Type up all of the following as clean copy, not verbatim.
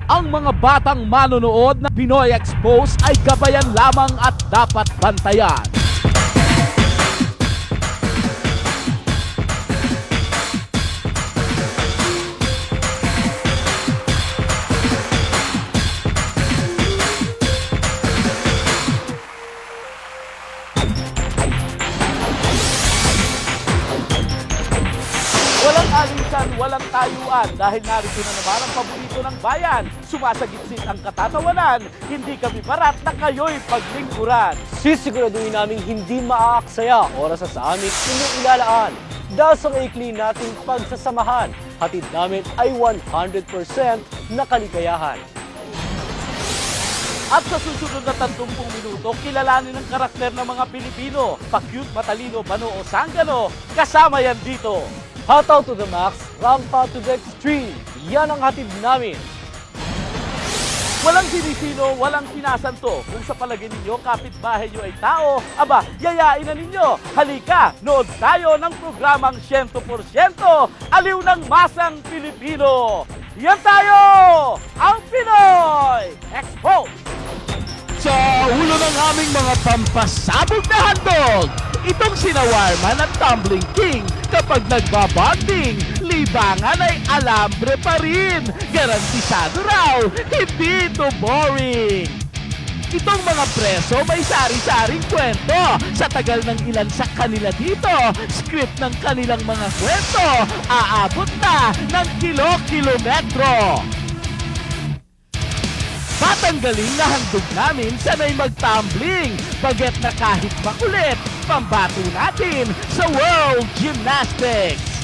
Ang mga batang manonood ng Pinoy Expose ay gabayan lamang at dapat bantayan. Walang alisan, walang tayuan dahil narito na naman ang paborito ng bayan. Sumasagitsit ang katatawanan, hindi kami barat na kayo'y paglingkuran. Sisiguraduhin naming hindi maaaksaya oras sa aming inyong ilalaan. Dahil sa maikli nating pagsasamahan, hatid namin ay 100% na kaligayahan. At sa susunod na 30 minuto, kilalanin ang karakter ng mga Pilipino. Pa-cute, matalino, bano o sanggano, kasama yan dito. Hataw to the max, rampa to the extreme. Yan ang hatid namin. Walang sinisino, walang pinasanto. Kung sa palagay ninyo, kapitbahay nyo ay tao, aba, yayain na ninyo. Halika, nood tayo ng programang 100% Aliw ng Masang Pilipino. Yan tayo! Ang Pinoy Expose! Sa ulo ng aming mga pampasabog na handog, itong sina Warman at Tumbling King, kapag nagbabanding, libangan ay alambre pa rin. Garantisado raw, hindi ito boring. Itong mga preso may sari-saring kwento. Sa tagal ng ilan sa kanila dito, script ng kanilang mga kwento, aabot na ng kilo-kilometro. Batang galing na handog namin sanay mag-tumbling, baget na kahit makulit, pambato natin sa World Gymnastics.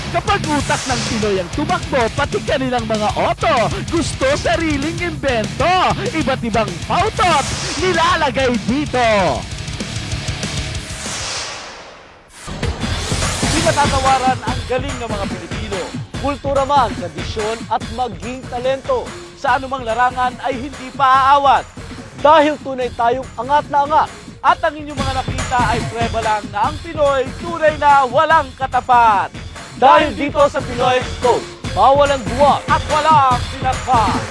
Kapag utak ng Pinoy ang tumakbo, pati kanilang mga oto, gusto sariling imbento, iba't ibang pautot, nilalagay dito. Di matatawaran ang galing ng mga Pilipino. Kultura man, tradisyon at maging talento. Sa anumang larangan ay hindi paaawat. Dahil tunay tayong angat na angat. At ang inyong mga nakita ay prueba lang na ang Pinoy tunay na walang katapat. Dahil dito sa Pinoy Expose, bawal ang duwa At walang pinatpat.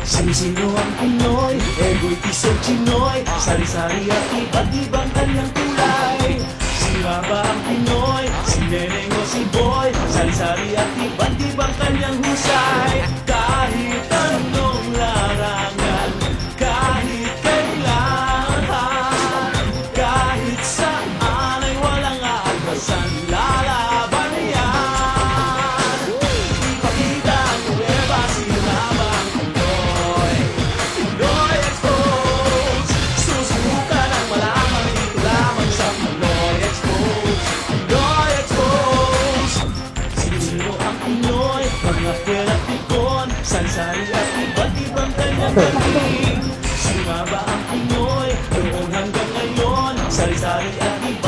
Sino ang Pinoy? Ego'y isang Chinoy. Sari-sari at iba't ibang kanyang kulay. Sino ba ang Pinoy? Si Neneng o si Boy? Sari-sari at iba't ibang kanyang husay. Kahit anong larangan, kahit kailangan, kahit saan ay walang aakasan, lalaban yan. Ipakita ang nueva, sino na ba ang Pinoy? Pinoy Expose. Susubukan ang malaman dito lamang sa Pinoy Expose. Pinoy Expose. Sino ang Pinoy? Mga kwela at pikon, sansari at iba't ibang kanyang galing. Sino nga ba ang Pinoy? Noon hanggang ngayon, sari-sari at iba't